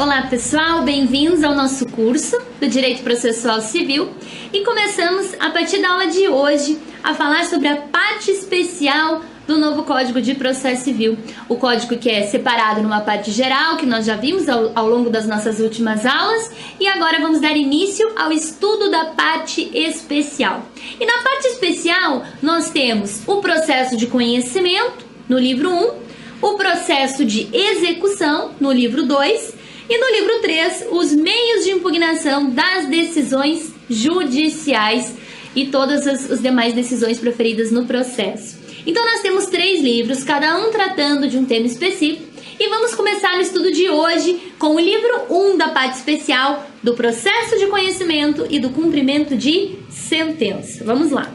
Olá pessoal, bem-vindos ao nosso curso do Direito Processual Civil e começamos a partir da aula de hoje a falar sobre a parte especial do novo Código de Processo Civil. O código que é separado numa parte geral, que nós já vimos ao longo das nossas últimas aulas, e agora vamos dar início ao estudo da parte especial. E na parte especial nós temos o processo de conhecimento, no livro 1, o processo de execução, no livro 2, e no livro 3, os meios de impugnação das decisões judiciais e todas as demais decisões proferidas no processo. Então nós temos 3 livros, cada um tratando de um tema específico, e vamos começar o estudo de hoje com o livro 1 da parte especial do processo de conhecimento e do cumprimento de sentença. Vamos lá.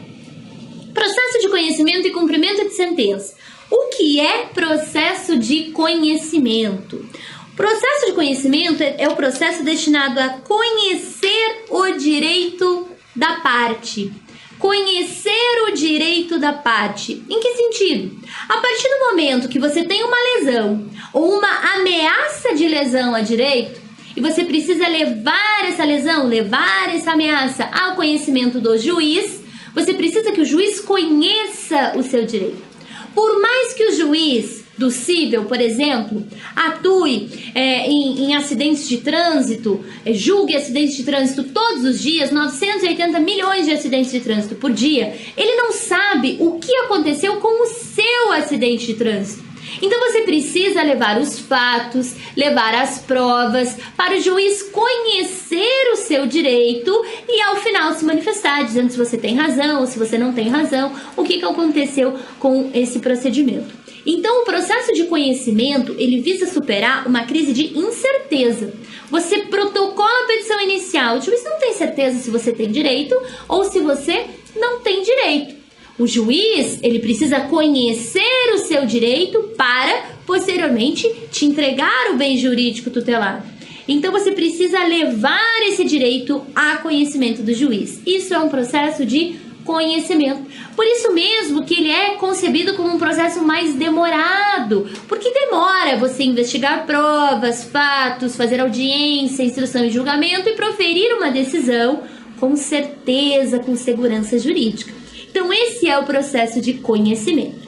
Processo de conhecimento e cumprimento de sentença. O que é processo de conhecimento? O processo de conhecimento é o processo destinado a conhecer o direito da parte. Conhecer o direito da parte. Em que sentido? A partir do momento que você tem uma lesão ou uma ameaça de lesão a direito, e você precisa levar essa lesão, levar essa ameaça ao conhecimento do juiz, você precisa que o juiz conheça o seu direito. Por mais que o juiz do cível, por exemplo, atue em acidentes de trânsito, julgue acidentes de trânsito todos os dias, 980 milhões de acidentes de trânsito por dia, ele não sabe o que aconteceu com o seu acidente de trânsito. Então você precisa levar os fatos, levar as provas para o juiz conhecer o seu direito e ao final se manifestar, dizendo se você tem razão ou se você não tem razão, o que aconteceu com esse procedimento. Então, o processo de conhecimento, ele visa superar uma crise de incerteza. Você protocola a petição inicial, o juiz não tem certeza se você tem direito ou se você não tem direito. O juiz, ele precisa conhecer o seu direito para, posteriormente, te entregar o bem jurídico tutelado. Então, você precisa levar esse direito a conhecimento do juiz. Isso é um processo de conhecimento. Por isso mesmo que ele é concebido como um processo mais demorado, porque demora você investigar provas, fatos, fazer audiência, instrução e julgamento e proferir uma decisão com certeza, com segurança jurídica. Então esse é o processo de conhecimento.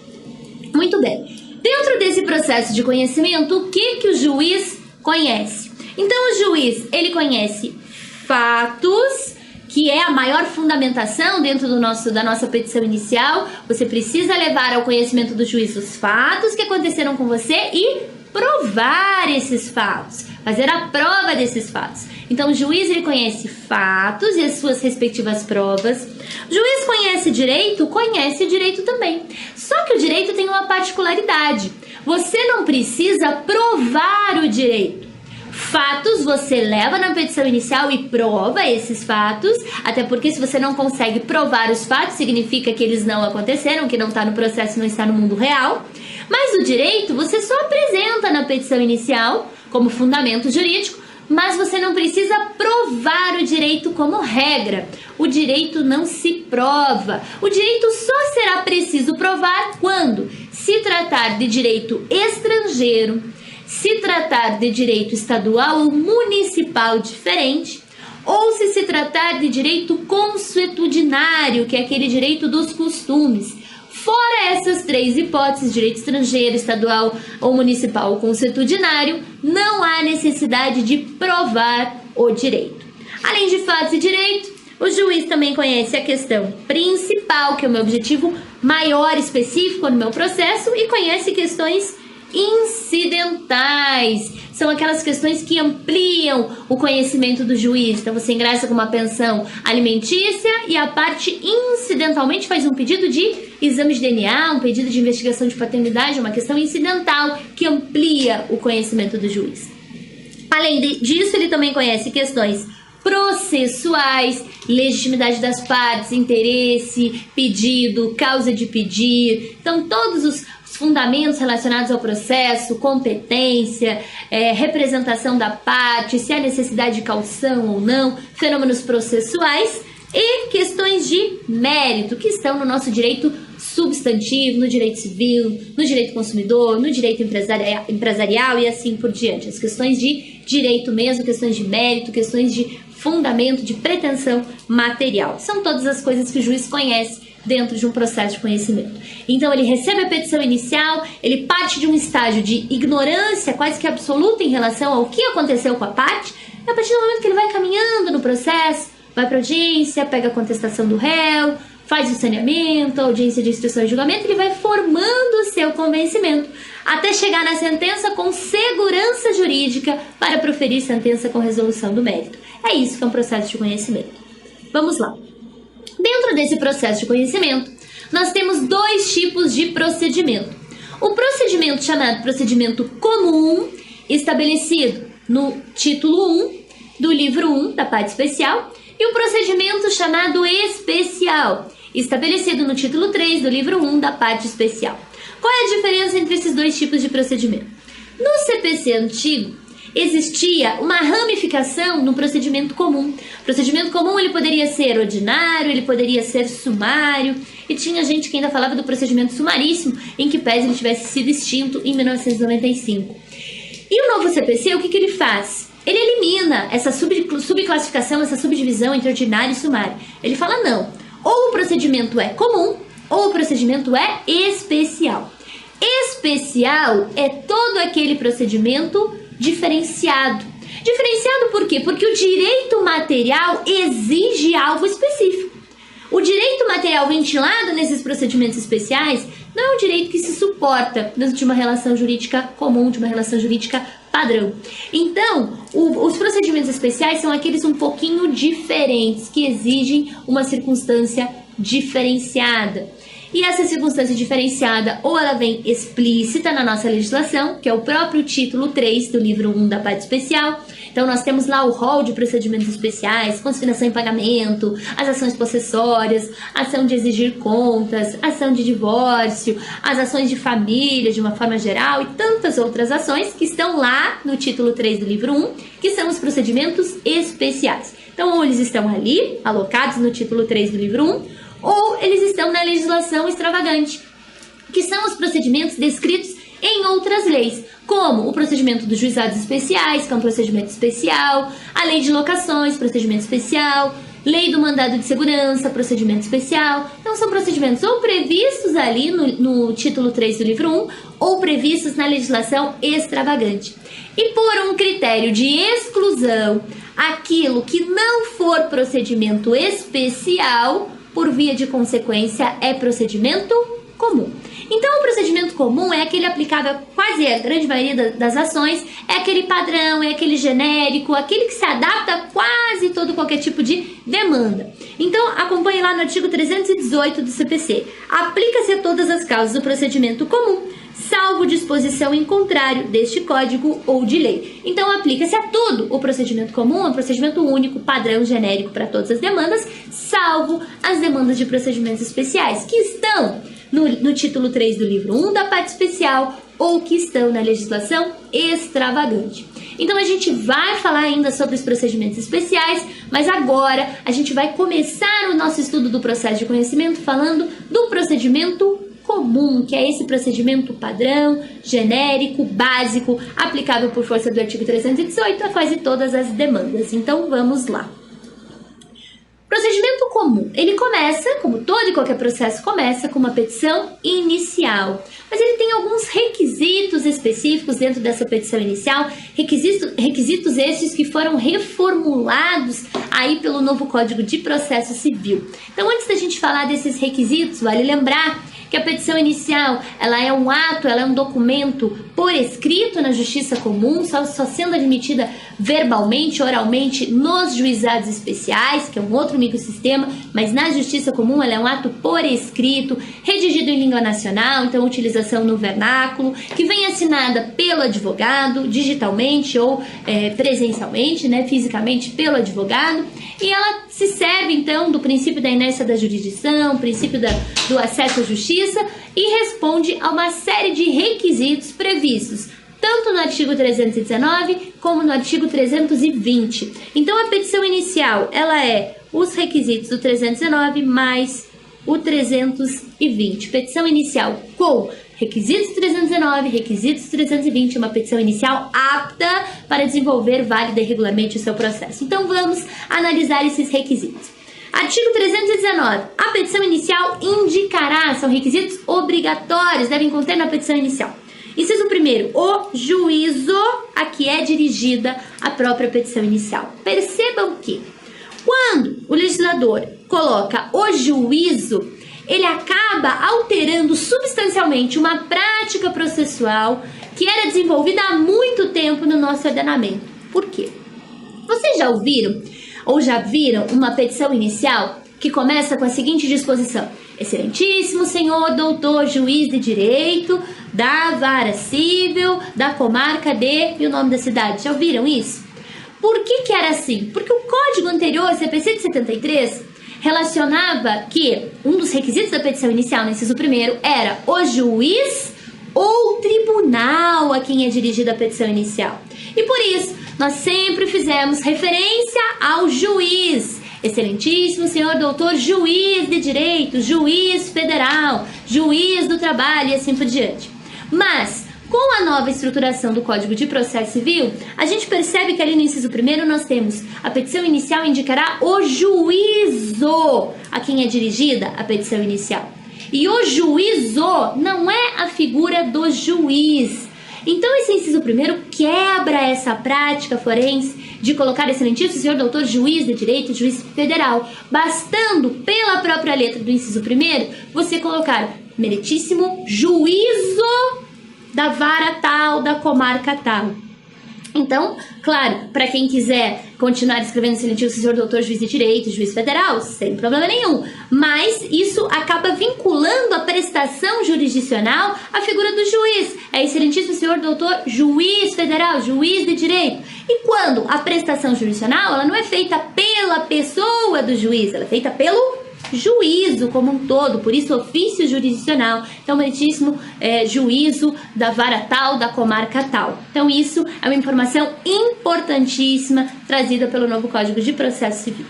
Muito bem. Dentro desse processo de conhecimento, o que o juiz conhece? Então o juiz, ele conhece fatos, que é a maior fundamentação dentro da nossa petição inicial. Você precisa levar ao conhecimento do juiz os fatos que aconteceram com você e provar esses fatos, fazer a prova desses fatos. Então o juiz, ele conhece fatos e as suas respectivas provas. O juiz conhece direito também. Só que o direito tem uma particularidade. Você não precisa provar o direito. Fatos você leva na petição inicial e prova esses fatos, até porque se você não consegue provar os fatos, significa que eles não aconteceram, que não está no processo, não está no mundo real. Mas o direito você só apresenta na petição inicial como fundamento jurídico, mas você não precisa provar o direito como regra. O direito não se prova. O direito só será preciso provar quando se tratar de direito estrangeiro, se tratar de direito estadual ou municipal diferente, ou se tratar de direito consuetudinário, que é aquele direito dos costumes. Fora essas 3 hipóteses, direito estrangeiro, estadual ou municipal ou consuetudinário, não há necessidade de provar o direito. Além de fatos e direito, o juiz também conhece a questão principal, que é o meu objetivo maior específico no meu processo, e conhece questões incidentais. São aquelas questões que ampliam o conhecimento do juiz. Então você ingressa com uma pensão alimentícia e a parte incidentalmente faz um pedido de exame de DNA, um pedido de investigação de paternidade, uma questão incidental que amplia o conhecimento do juiz. Além disso, ele também conhece questões processuais, legitimidade das partes, interesse, pedido, causa de pedir. Então todos os fundamentos relacionados ao processo, competência, representação da parte, se há necessidade de caução ou não, fenômenos processuais e questões de mérito, que estão no nosso direito substantivo, no direito civil, no direito consumidor, no direito empresarial e assim por diante. As questões de direito mesmo, questões de mérito, questões de fundamento, de pretensão material. São todas as coisas que o juiz conhece dentro de um processo de conhecimento. Então, ele recebe a petição inicial, ele parte de um estágio de ignorância quase que absoluta em relação ao que aconteceu com a parte, e a partir do momento que ele vai caminhando no processo, vai para a audiência, pega a contestação do réu, faz o saneamento, a audiência de instrução e julgamento, ele vai formando o seu convencimento, até chegar na sentença com segurança jurídica para proferir sentença com resolução do mérito. É isso que é um processo de conhecimento. Vamos lá. Dentro desse processo de conhecimento, nós temos dois tipos de procedimento. O procedimento chamado procedimento comum, estabelecido no título 1 do livro 1 da parte especial, e o procedimento chamado especial, estabelecido no título 3 do livro 1 da parte especial. Qual é a diferença entre esses dois tipos de procedimento? No CPC antigo, existia uma ramificação no procedimento comum. O procedimento comum ele poderia ser ordinário, ele poderia ser sumário, e tinha gente que ainda falava do procedimento sumaríssimo, em que pese ele tivesse sido extinto em 1995. E o novo CPC, o que ele faz? Ele elimina essa subclassificação, essa subdivisão entre ordinário e sumário. Ele fala não, ou o procedimento é comum, ou o procedimento é especial. Especial é todo aquele procedimento diferenciado. Diferenciado por quê? Porque o direito material exige algo específico. O direito material ventilado nesses procedimentos especiais não é um direito que se suporta dentro de uma relação jurídica comum, de uma relação jurídica padrão. Então, os procedimentos especiais são aqueles um pouquinho diferentes, que exigem uma circunstância diferenciada. E essa circunstância diferenciada, ou ela vem explícita na nossa legislação, que é o próprio título 3 do livro 1 da parte especial. Então, nós temos lá o rol de procedimentos especiais, consignação em pagamento, as ações possessórias, ação de exigir contas, ação de divórcio, as ações de família de uma forma geral e tantas outras ações que estão lá no título 3 do livro 1, que são os procedimentos especiais. Então, ou eles estão ali, alocados no título 3 do livro 1, ou eles estão na legislação extravagante, que são os procedimentos descritos em outras leis, como o procedimento dos juizados especiais, que é um procedimento especial, a lei de locações, procedimento especial, lei do mandado de segurança, procedimento especial. Então, são procedimentos ou previstos ali no título 3 do livro 1, ou previstos na legislação extravagante. E por um critério de exclusão, aquilo que não for procedimento especial, por via de consequência, é procedimento comum. Então, o procedimento comum é aquele aplicável a quase a grande maioria das ações, é aquele padrão, é aquele genérico, aquele que se adapta a quase todo qualquer tipo de demanda. Então, acompanhe lá no artigo 318 do CPC. Aplica-se a todas as causas do procedimento comum, salvo disposição em contrário deste código ou de lei. Então, aplica-se a tudo. O procedimento comum é um procedimento único, padrão, genérico para todas as demandas, salvo as demandas de procedimentos especiais, que estão no título 3 do livro 1 da parte especial ou que estão na legislação extravagante. Então, a gente vai falar ainda sobre os procedimentos especiais, mas agora a gente vai começar o nosso estudo do processo de conhecimento falando do procedimento comum, que é esse procedimento padrão, genérico, básico, aplicável por força do artigo 318 a quase todas as demandas. Então, vamos lá. Procedimento comum, ele começa, como todo e qualquer processo começa, com uma petição inicial. Mas ele tem alguns requisitos específicos dentro dessa petição inicial, requisitos esses que foram reformulados aí pelo novo Código de Processo Civil. Então, antes da gente falar desses requisitos, vale lembrar que a petição inicial, ela é um ato, ela é um documento por escrito na justiça comum, só sendo admitida verbalmente, oralmente, nos juizados especiais, que é um outro microsistema, mas na justiça comum ela é um ato por escrito, redigido em língua nacional, então utilização no vernáculo, que vem assinada pelo advogado, digitalmente ou presencialmente, né, fisicamente pelo advogado, e ela se serve, então, do princípio da inércia da jurisdição, princípio do acesso à justiça, e responde a uma série de requisitos previstos tanto no artigo 319 como no artigo 320. Então, a petição inicial, ela é os requisitos do 319 mais o 320. Petição inicial com requisitos 319, requisitos 320, uma petição inicial apta para desenvolver válida e regularmente o seu processo. Então vamos analisar esses requisitos. Artigo 319. A petição inicial indicará, são requisitos obrigatórios, devem conter na petição inicial. Inciso 1º, o juízo a que é dirigida a própria petição inicial. Percebam que, quando o legislador coloca o juízo, ele acaba alterando substancialmente uma prática processual que era desenvolvida há muito tempo no nosso ordenamento. Por quê? Vocês já ouviram ou já viram uma petição inicial que começa com a seguinte disposição: Excelentíssimo senhor doutor juiz de direito da vara civil da comarca de... e o nome da cidade. Já ouviram isso? Por que era assim? Porque o código anterior, CPC de 73, relacionava que um dos requisitos da petição inicial, no inciso 1º, era o juiz ou tribunal a quem é dirigida a petição inicial. E por isso, nós sempre fizemos referência ao juiz. Excelentíssimo senhor doutor juiz de direito, juiz federal, juiz do trabalho e assim por diante. Mas, com a nova estruturação do Código de Processo Civil, a gente percebe que ali no inciso 1º nós temos a petição inicial indicará o juízo a quem é dirigida a petição inicial. E o juízo não é a figura do juiz. Então esse inciso 1º quebra essa prática forense de colocar excelentíssimo senhor doutor juiz de direito, juiz federal, bastando pela própria letra do inciso 1º você colocar meritíssimo juízo da vara tal, da comarca tal. Então, claro, para quem quiser continuar escrevendo excelentíssimo senhor doutor juiz de direito, juiz federal, sem problema nenhum. Mas isso acaba vinculando a prestação jurisdicional à figura do juiz. É excelentíssimo senhor doutor juiz federal, juiz de direito. E quando a prestação jurisdicional, ela não é feita pela pessoa do juiz, ela é feita pelo juízo como um todo, por isso ofício jurisdicional. Então, meritíssimo juízo da vara tal, da comarca tal. Então, isso é uma informação importantíssima trazida pelo novo Código de Processo Civil.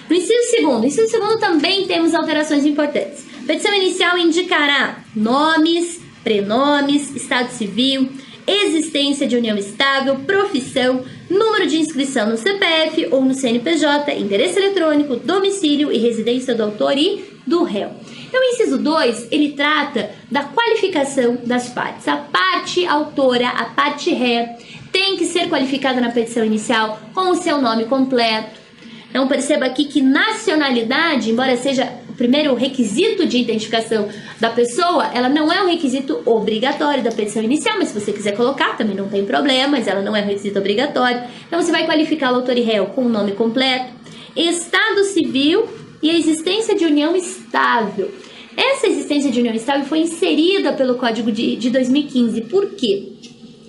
No inciso 2º também temos alterações importantes. Petição inicial indicará nomes, prenomes, estado civil, existência de união estável, profissão, número de inscrição no CPF ou no CNPJ, endereço eletrônico, domicílio e residência do autor e do réu. Então, o inciso 2, ele trata da qualificação das partes. A parte autora, a parte ré, tem que ser qualificada na petição inicial com o seu nome completo. Então, perceba aqui que nacionalidade, embora seja o primeiro requisito de identificação da pessoa, ela não é um requisito obrigatório da petição inicial, mas se você quiser colocar, também não tem problema, mas ela não é um requisito obrigatório. Então, você vai qualificar o autor e réu com o nome completo, estado civil e a existência de união estável. Essa existência de união estável foi inserida pelo Código de 2015. Por quê?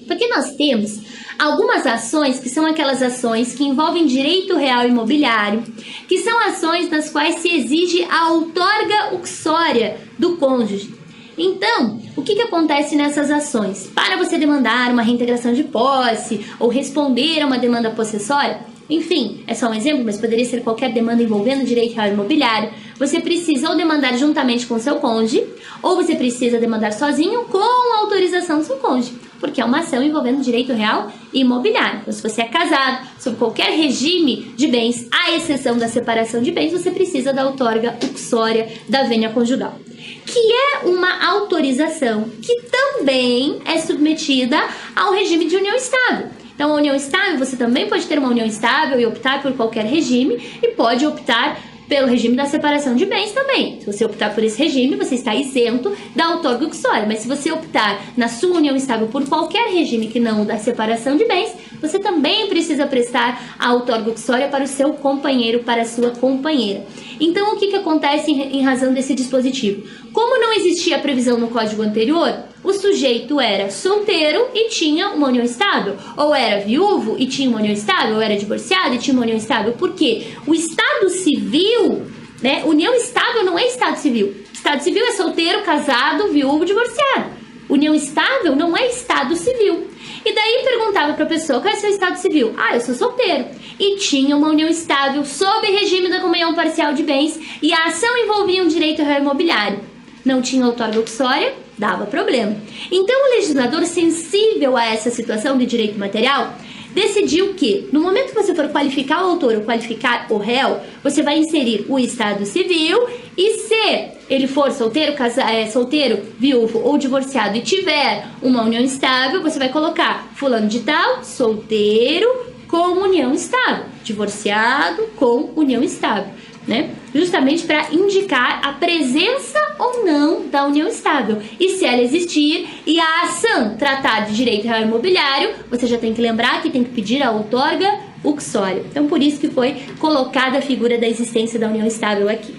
Porque nós temos algumas ações que são aquelas ações que envolvem direito real imobiliário, que são ações nas quais se exige a outorga uxória do cônjuge. Então, o que acontece nessas ações? Para você demandar uma reintegração de posse ou responder a uma demanda possessória, enfim, é só um exemplo, mas poderia ser qualquer demanda envolvendo direito real imobiliário, você precisa ou demandar juntamente com seu cônjuge, ou você precisa demandar sozinho com a autorização do seu cônjuge, porque é uma ação envolvendo direito real imobiliário. Então, se você é casado, sob qualquer regime de bens, à exceção da separação de bens, você precisa da outorga uxória da vênia conjugal, que é uma autorização que também é submetida ao regime de união estável. Então, a união estável, você também pode ter uma união estável e optar por qualquer regime, e pode optar pelo regime da separação de bens também. Se você optar por esse regime, você está isento da outorga uxória. Mas se você optar na sua união estável por qualquer regime que não o da separação de bens, você também precisa prestar a outorga uxória para o seu companheiro, para a sua companheira. Então, o que acontece em razão desse dispositivo? Como não existia a previsão no código anterior, o sujeito era solteiro e tinha uma união estável, ou era viúvo e tinha uma união estável, ou era divorciado e tinha uma união estável. Por quê? O estado civil, né? União estável não é estado civil. Estado civil é solteiro, casado, viúvo, divorciado. União estável não é estado civil. E daí perguntava para a pessoa, qual é o seu estado civil? Ah, eu sou solteiro. E tinha uma união estável sob regime da comunhão parcial de bens e a ação envolvia um direito real imobiliário. Não tinha outorga uxória, dava problema. Então o legislador, sensível a essa situação de direito material, decidiu que, no momento que você for qualificar o autor ou qualificar o réu, você vai inserir o estado civil e se ele for solteiro, viúvo ou divorciado e tiver uma união estável, você vai colocar fulano de tal, solteiro com união estável, divorciado com união estável, né? Justamente para indicar a presença ou não da união estável. E se ela existir e a ação tratar de direito real imobiliário, você já tem que lembrar que tem que pedir a outorga uxória. Então, por isso que foi colocada a figura da existência da união estável aqui.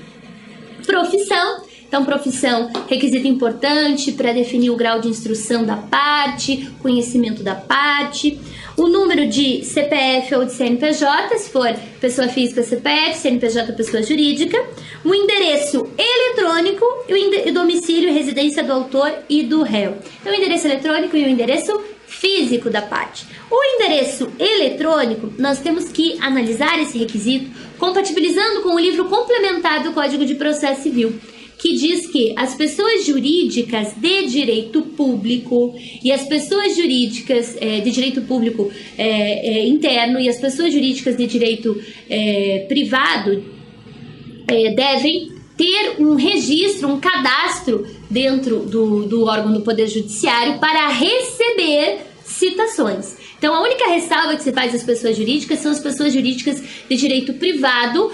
Profissão. Então, profissão, requisito importante para definir o grau de instrução da parte, conhecimento da parte. O número de CPF ou de CNPJ, se for pessoa física, CPF, CNPJ, pessoa jurídica. O endereço eletrônico e o domicílio e residência do autor e do réu. Então, o endereço eletrônico e o endereço físico da parte. O endereço eletrônico, nós temos que analisar esse requisito compatibilizando com o livro complementar do Código de Processo Civil, que diz que as pessoas jurídicas de direito público e as pessoas jurídicas de direito público interno e as pessoas jurídicas de direito privado devem ter um registro, um cadastro dentro do órgão do Poder Judiciário para receber citações. Então, a única ressalva que se faz às pessoas jurídicas são as pessoas jurídicas de direito privado,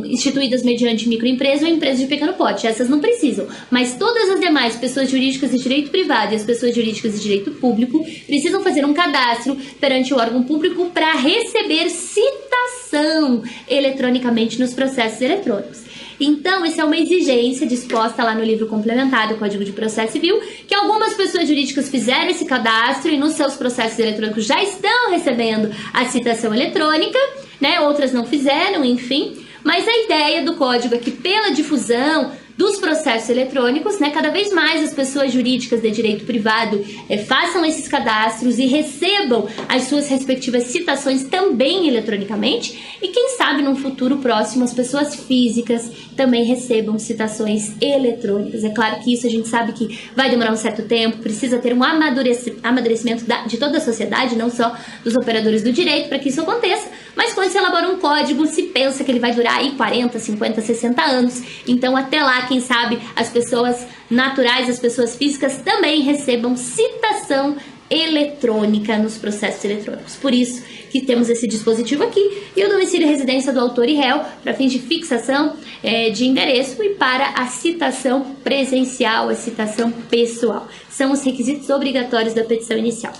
instituídas mediante microempresa ou empresa de pequeno porte. Essas não precisam. Mas todas as demais pessoas jurídicas de direito privado e as pessoas jurídicas de direito público precisam fazer um cadastro perante o órgão público para receber citação eletronicamente nos processos eletrônicos. Então, essa é uma exigência disposta lá no livro complementar do Código de Processo Civil, que algumas pessoas jurídicas fizeram esse cadastro e nos seus processos eletrônicos já estão recebendo a citação eletrônica, né? Outras não fizeram, enfim. Mas a ideia do código é que pela difusão dos processos eletrônicos, né, cada vez mais as pessoas jurídicas de direito privado façam esses cadastros e recebam as suas respectivas citações também eletronicamente e quem sabe num futuro próximo as pessoas físicas também recebam citações eletrônicas. É claro que isso a gente sabe que vai demorar um certo tempo, precisa ter um amadurecimento de toda a sociedade, não só dos operadores do direito para que isso aconteça, mas quando se elabora um código, se pensa que ele vai durar aí 40, 50, 60 anos, então até lá, quem sabe, as pessoas naturais, as pessoas físicas também recebam citação eletrônica nos processos eletrônicos. Por isso que temos esse dispositivo aqui e o domicílio e residência do autor e réu para fins de fixação de endereço e para a citação presencial, a citação pessoal. São os requisitos obrigatórios da petição inicial.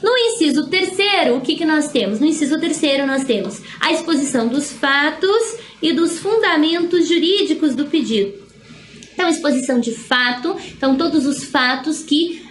No inciso terceiro, o que nós temos? No inciso terceiro, nós temos a exposição dos fatos e dos fundamentos jurídicos do pedido. Então, exposição de fato, então todos os fatos que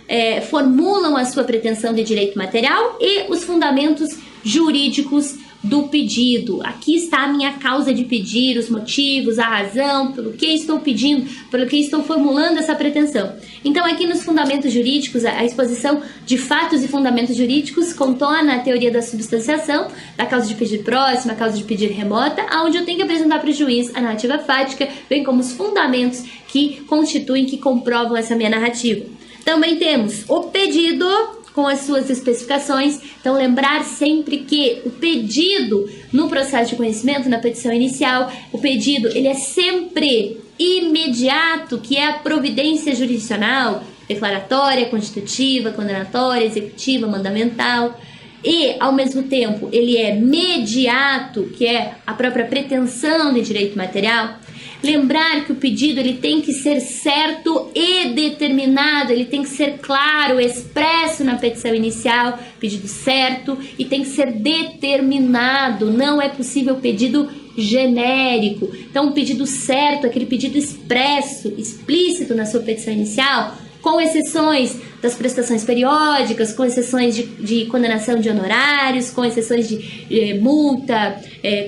formulam a sua pretensão de direito material e os fundamentos jurídicos do pedido. Aqui está a minha causa de pedir, os motivos, a razão, pelo que estou pedindo, pelo que estou formulando essa pretensão. Então, aqui nos fundamentos jurídicos, a exposição de fatos e fundamentos jurídicos contorna a teoria da substanciação, da causa de pedir próxima, a causa de pedir remota, onde eu tenho que apresentar para o juiz a narrativa fática, bem como os fundamentos que constituem, que comprovam essa minha narrativa. Também temos o pedido com as suas especificações. Então, lembrar sempre que o pedido no processo de conhecimento, na petição inicial, o pedido ele é sempre imediato, que é a providência jurisdicional, declaratória, constitutiva, condenatória, executiva, mandamental. E, ao mesmo tempo, ele é mediato, que é a própria pretensão de direito material. Lembrar que o pedido ele tem que ser certo e determinado, ele tem que ser claro, expresso na petição inicial, pedido certo, e tem que ser determinado, não é possível pedido genérico. Então, o pedido certo, aquele pedido expresso, explícito na sua petição inicial, com exceções das prestações periódicas, com exceções de condenação de honorários, com exceções de multa,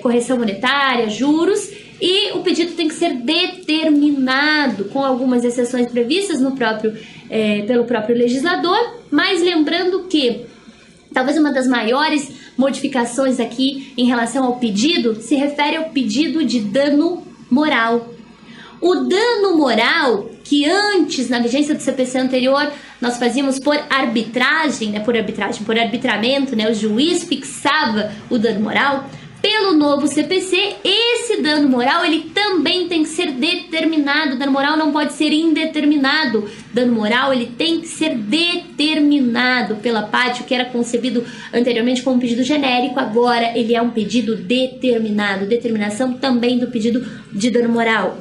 correção monetária, juros, e o pedido tem que ser determinado, com algumas exceções previstas pelo próprio legislador, mas lembrando que talvez uma das maiores modificações aqui em relação ao pedido se refere ao pedido de dano moral. O dano moral, que antes, na vigência do CPC anterior, nós fazíamos por arbitragem, né, por arbitramento, né, o juiz fixava o dano moral. Pelo novo CPC, esse dano moral ele também tem que ser determinado. O dano moral não pode ser indeterminado. Dano moral ele tem que ser determinado pela parte, o que era concebido anteriormente como um pedido genérico, agora ele é um pedido determinado. Determinação também do pedido de dano moral.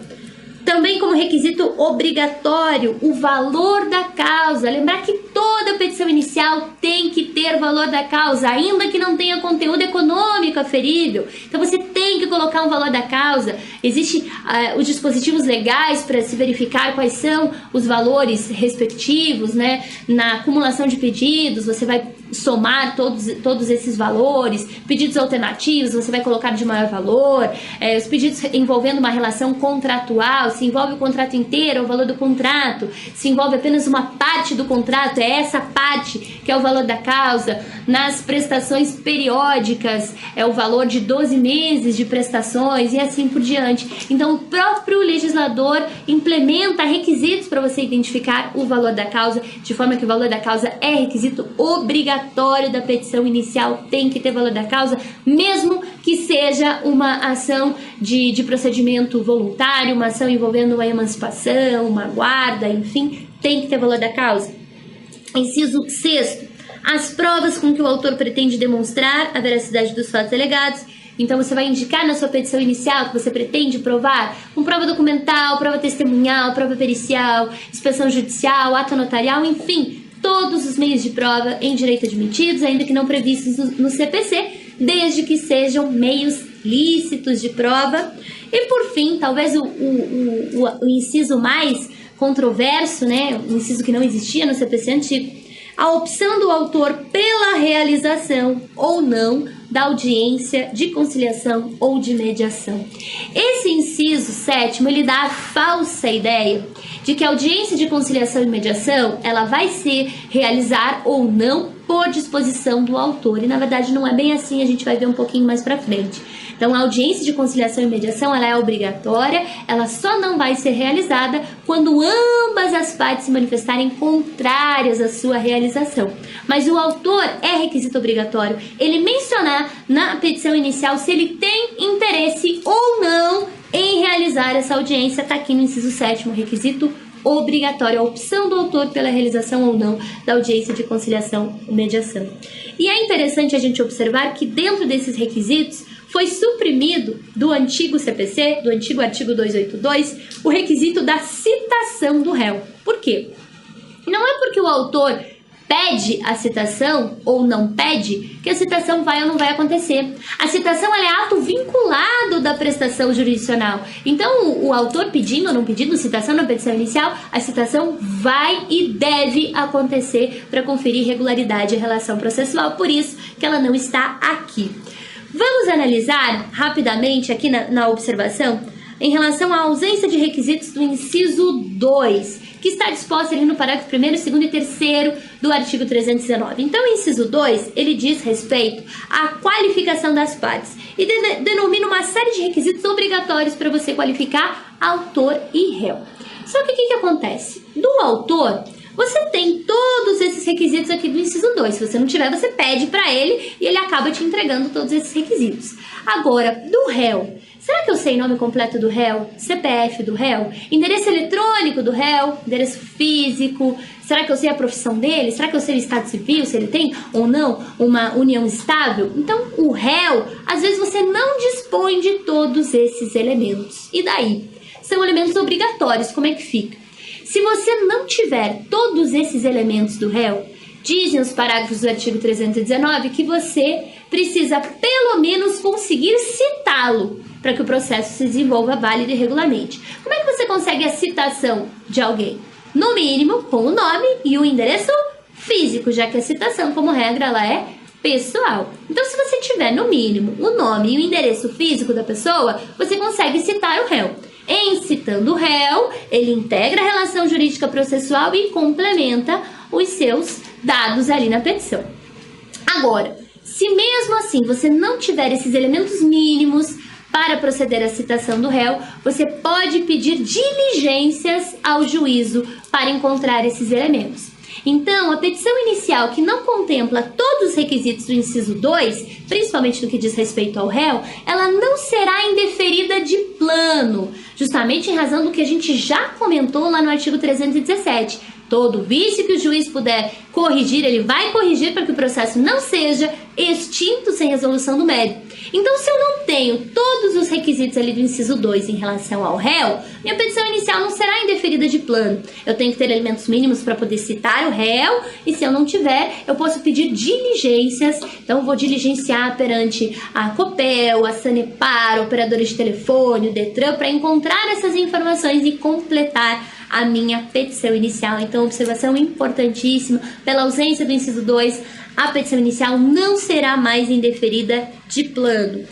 Também como requisito obrigatório, o valor da causa. Lembrar que toda petição inicial tem que ter valor da causa, ainda que não tenha conteúdo econômico aferível. Então você tem que colocar um valor da causa. Existem os dispositivos legais para se verificar quais são os valores respectivos, né? Na acumulação de pedidos, você vai somar todos esses valores. Pedidos alternativos, você vai colocar de maior valor. Os pedidos envolvendo uma relação contratual, se envolve o contrato inteiro, é o valor do contrato. Se envolve apenas uma parte do contrato, é essa parte que é o valor da causa. Nas prestações periódicas, é o valor de 12 meses de prestações e assim por diante. Então, o próprio legislador implementa requisitos para você identificar o valor da causa, de forma que o valor da causa é requisito obrigatório da petição inicial, tem que ter valor da causa, mesmo que seja uma ação de procedimento voluntário, uma ação envolvendo uma emancipação, uma guarda, enfim, tem que ter valor da causa. Inciso 6º, as provas com que o autor pretende demonstrar a veracidade dos fatos alegados. Então você vai indicar na sua petição inicial que você pretende provar com prova documental, prova testemunhal, prova pericial, inspeção judicial, ato notarial, enfim, todos os meios de prova em direito admitidos, ainda que não previstos no CPC, desde que sejam meios lícitos de prova. E por fim, talvez o inciso mais controverso, né, um inciso que não existia no CPC antigo, a opção do autor pela realização ou não da audiência de conciliação ou de mediação. Esse inciso 7º, ele dá a falsa ideia de que a audiência de conciliação e mediação, ela vai se realizar ou não por disposição do autor. E na verdade não é bem assim, a gente vai ver um pouquinho mais pra frente. Então a audiência de conciliação e mediação, ela é obrigatória, ela só não vai ser realizada quando ambas as partes se manifestarem contrárias à sua realização. Mas o autor é requisito obrigatório ele mencionar na petição inicial se ele tem interesse ou não em realizar essa audiência. Está aqui no inciso 7º, requisito obrigatório, a opção do autor pela realização ou não da audiência de conciliação e mediação. E é interessante a gente observar que dentro desses requisitos foi suprimido do antigo CPC, do antigo artigo 282, o requisito da citação do réu. Por quê? Não é porque o autor pede a citação ou não pede que a citação vai ou não vai acontecer. A citação ela é ato vinculado da prestação jurisdicional. Então, o autor pedindo ou não pedindo citação na petição inicial, a citação vai e deve acontecer para conferir regularidade à relação processual. Por isso que ela não está aqui. Vamos analisar rapidamente aqui na observação em relação à ausência de requisitos do inciso 2, que está disposta ali no parágrafo 1º, 2º e 3º do artigo 319. Então, o inciso 2, ele diz respeito à qualificação das partes e denomina uma série de requisitos obrigatórios para você qualificar autor e réu. Só que o que acontece? Do autor, você tem todos esses requisitos aqui do inciso 2. Se você não tiver, você pede para ele e ele acaba te entregando todos esses requisitos. Agora, do réu, será que eu sei nome completo do réu, CPF do réu, endereço eletrônico do réu, endereço físico? Será que eu sei a profissão dele? Será que eu sei o estado civil, se ele tem ou não uma união estável? Então, o réu, às vezes você não dispõe de todos esses elementos. E daí? São elementos obrigatórios, como é que fica? Se você não tiver todos esses elementos do réu, dizem os parágrafos do artigo 319 que você precisa pelo menos conseguir citá-lo para que o processo se desenvolva válido e regularmente. Como é que você consegue a citação de alguém? No mínimo, com o nome e o endereço físico, já que a citação, como regra, ela é pessoal. Então, se você tiver, no mínimo, o nome e o endereço físico da pessoa, você consegue citar o réu. Em citando o réu, ele integra a relação jurídica processual e complementa os seus dados ali na petição. Agora, se mesmo assim você não tiver esses elementos mínimos para proceder à citação do réu, você pode pedir diligências ao juízo para encontrar esses elementos. Então, a petição inicial que não contempla todos os requisitos do inciso 2, principalmente no que diz respeito ao réu, ela não será indeferida de plano, justamente em razão do que a gente já comentou lá no artigo 317. Todo vício que o juiz puder corrigir, ele vai corrigir para que o processo não seja extinto sem resolução do mérito. Então, se eu não tenho todos os requisitos ali do inciso 2 em relação ao réu, minha petição inicial não será indeferida de plano. Eu tenho que ter elementos mínimos para poder citar o réu, e se eu não tiver, eu posso pedir diligências. Então, eu vou diligenciar perante a Copel, a Sanepar, a operadora de telefone, o Detran, para encontrar essas informações e completar a minha petição inicial. Então, observação importantíssima, pela ausência do inciso 2, a petição inicial não será mais indeferida de plano.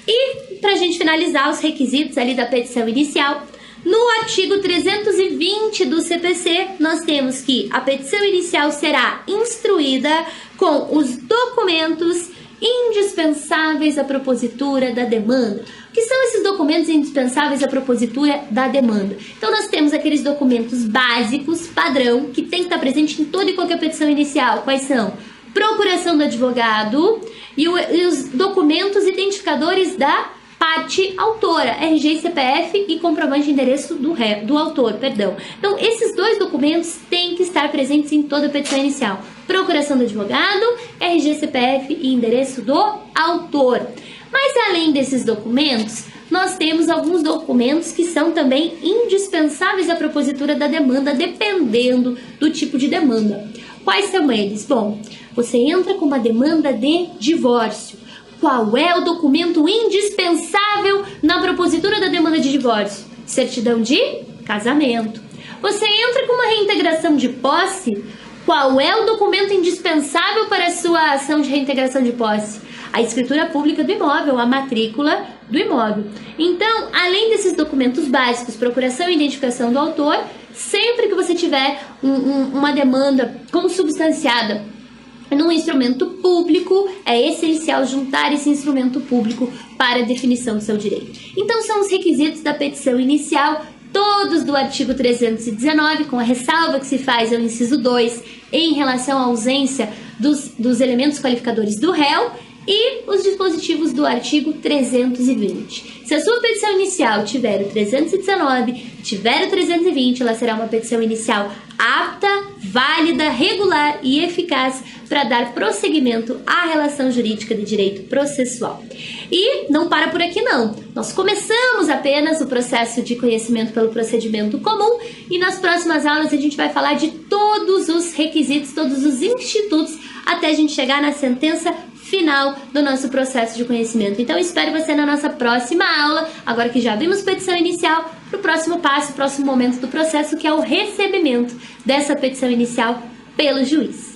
E, para a gente finalizar os requisitos ali da petição inicial, no artigo 320 do CPC, nós temos que a petição inicial será instruída com os documentos indispensáveis à propositura da demanda. O que são esses documentos indispensáveis à propositura da demanda? Então, nós temos aqueles documentos básicos, padrão, que tem que estar presente em toda e qualquer petição inicial. Quais são? Procuração do advogado e os documentos identificadores da parte autora, RG, CPF e comprovante de endereço do autor, perdão. Então, esses dois documentos têm que estar presentes em toda a petição inicial. Procuração do advogado, RG, CPF e endereço do autor. Mas, além desses documentos, nós temos alguns documentos que são também indispensáveis à propositura da demanda, dependendo do tipo de demanda. Quais são eles? Bom, você entra com uma demanda de divórcio. Qual é o documento indispensável na propositura da demanda de divórcio? Certidão de casamento. Você entra com uma reintegração de posse. Qual é o documento indispensável para a sua ação de reintegração de posse? A escritura pública do imóvel, a matrícula do imóvel. Então, além desses documentos básicos, procuração e identificação do autor, sempre que você tiver uma demanda consubstanciada num instrumento público, é essencial juntar esse instrumento público para a definição do seu direito. Então, são os requisitos da petição inicial, todos do artigo 319, com a ressalva que se faz ao inciso 2 em relação à ausência dos elementos qualificadores do réu, e os dispositivos do artigo 320. Se a sua petição inicial tiver o 319, tiver o 320, ela será uma petição inicial apta, válida, regular e eficaz para dar prosseguimento à relação jurídica de direito processual. E não para por aqui não. Nós começamos apenas o processo de conhecimento pelo procedimento comum e nas próximas aulas a gente vai falar de todos os requisitos, todos os institutos até a gente chegar na sentença final do nosso processo de conhecimento. Então, espero você na nossa próxima aula, agora que já vimos petição inicial, para o próximo passo, próximo momento do processo, que é o recebimento dessa petição inicial pelo juiz.